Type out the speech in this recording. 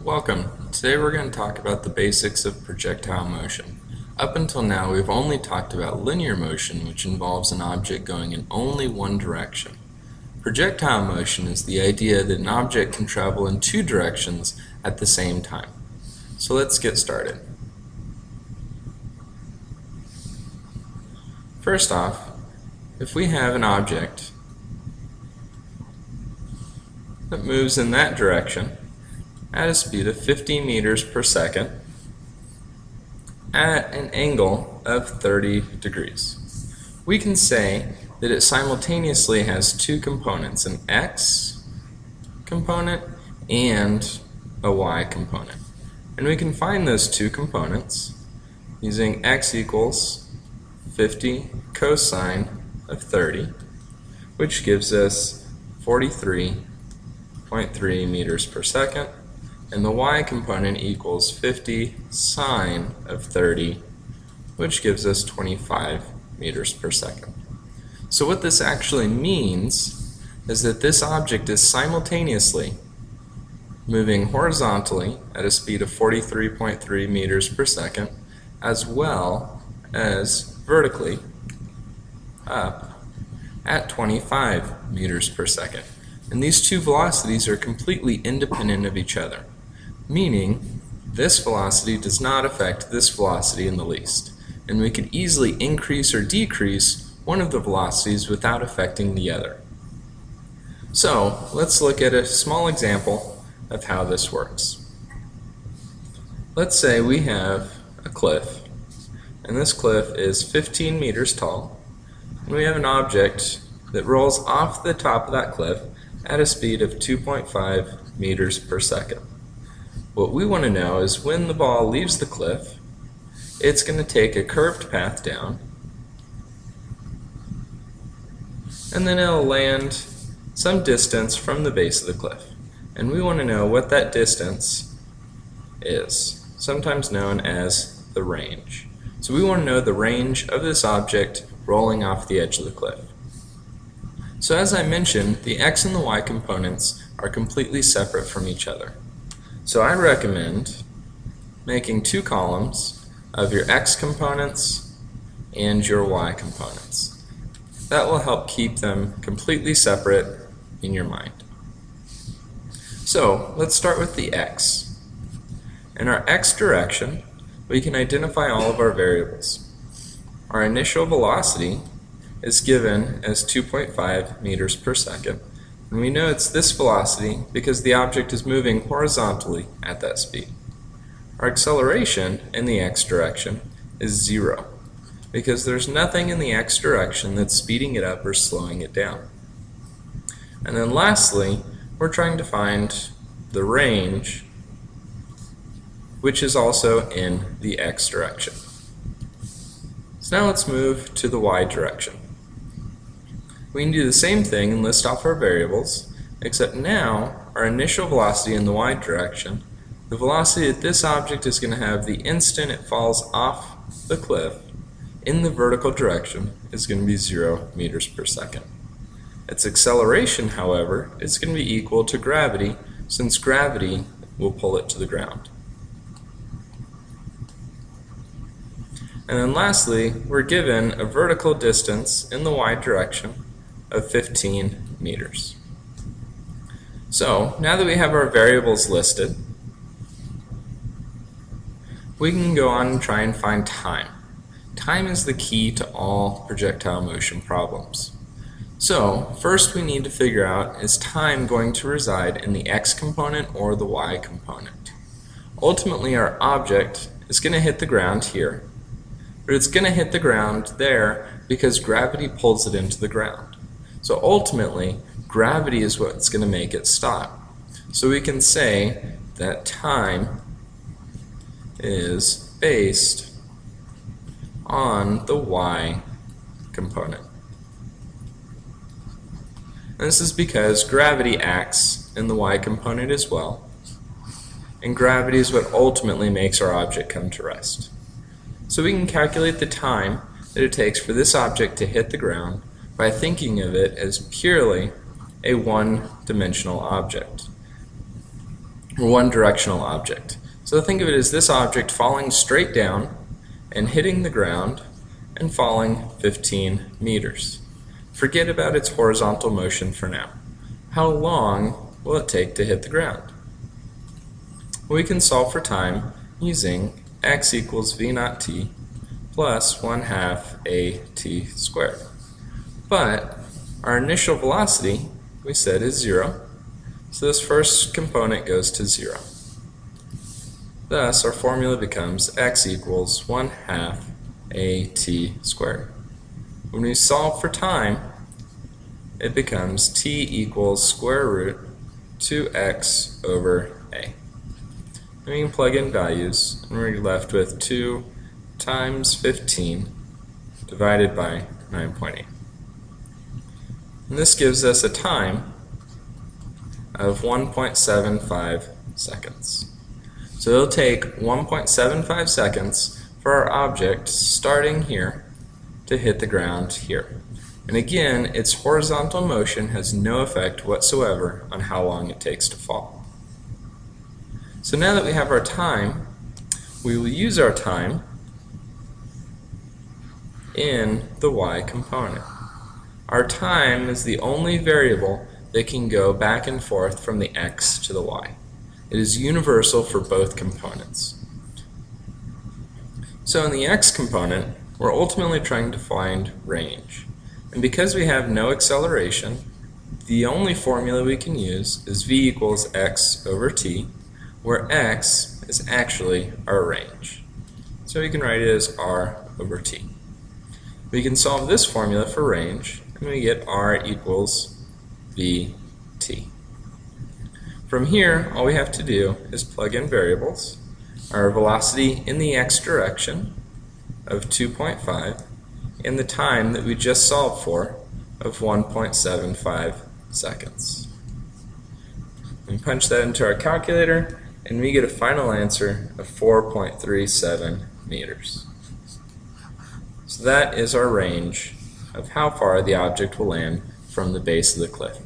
Welcome. Today we're going to talk about the basics of projectile motion. Up until now we've only talked about linear motion, which involves an object going in only one direction. Projectile motion is the idea that an object can travel in two directions at the same time. So let's get started. First off, if we have an object that moves in that direction at a speed of 50 meters per second at an angle of 30 degrees. We can say that it simultaneously has two components, an x component and a y component. And we can find those two components using x equals 50 cosine of 30, which gives us 43.3 meters per second, and the y component equals 50 sine of 30, which gives us 25 meters per second. So what this actually means is that this object is simultaneously moving horizontally at a speed of 43.3 meters per second, as well as vertically up at 25 meters per second. And these two velocities are completely independent of each other, meaning this velocity does not affect this velocity in the least. And we could easily increase or decrease one of the velocities without affecting the other. So let's look at a small example of how this works. Let's say we have a cliff, and this cliff is 15 meters tall, and we have an object that rolls off the top of that cliff at a speed of 2.5 meters per second. What we want to know is when the ball leaves the cliff, it's going to take a curved path down, and then it'll land some distance from the base of the cliff. And we want to know what that distance is, sometimes known as the range. So we want to know the range of this object rolling off the edge of the cliff. So as I mentioned, the x and the y components are completely separate from each other. So I recommend making two columns of your x components and your y components. That will help keep them completely separate in your mind. So let's start with the x. In our x direction, we can identify all of our variables. Our initial velocity is given as 2.5 meters per second. And we know it's this velocity because the object is moving horizontally at that speed. Our acceleration in the x direction is 0 because there's nothing in the x direction that's speeding it up or slowing it down. And then lastly, we're trying to find the range, which is also in the x direction. So now let's move to the y direction. We can do the same thing and list off our variables, except now our initial velocity in the y direction, the velocity that this object is going to have the instant it falls off the cliff in the vertical direction is going to be 0 meters per second. Its acceleration, however, is going to be equal to gravity, since gravity will pull it to the ground. And then lastly, we're given a vertical distance in the y direction of 15 meters. So now that we have our variables listed, we can go on and try and find time. Time is the key to all projectile motion problems. So first we need to figure out, is time going to reside in the x component or the y component? Ultimately our object is going to hit the ground here, but it's going to hit the ground there because gravity pulls it into the ground. So ultimately, gravity is what's going to make it stop. So we can say that time is based on the y component. And this is because gravity acts in the y component as well, and gravity is what ultimately makes our object come to rest. So we can calculate the time that it takes for this object to hit the ground by thinking of it as purely a one-dimensional object. or one directional object. So think of it as this object falling straight down and hitting the ground and falling 15 meters. Forget about its horizontal motion for now. How long will it take to hit the ground? We can solve for time using x equals v naught t plus 1/2 a t squared. But our initial velocity, we said, is 0, so this first component goes to 0. Thus, our formula becomes x equals 1/2 a t squared. When we solve for time, it becomes t equals square root 2x over a. And we can plug in values, and we're left with 2 times 15 divided by 9.8. And this gives us a time of 1.75 seconds. So it'll take 1.75 seconds for our object starting here to hit the ground here. And again, its horizontal motion has no effect whatsoever on how long it takes to fall. So now that we have our time, we will use our time in the y component. Our time is the only variable that can go back and forth from the x to the y. It is universal for both components. So in the x component, we're ultimately trying to find range. And because we have no acceleration, the only formula we can use is v equals x over t, where x is actually our range. So we can write it as r over t. We can solve this formula for range, and we get r equals vt. From here, all we have to do is plug in variables, our velocity in the x direction of 2.5, and the time that we just solved for of 1.75 seconds. We punch that into our calculator, and we get a final answer of 4.37 meters. So that is our range of how far the object will land from the base of the cliff.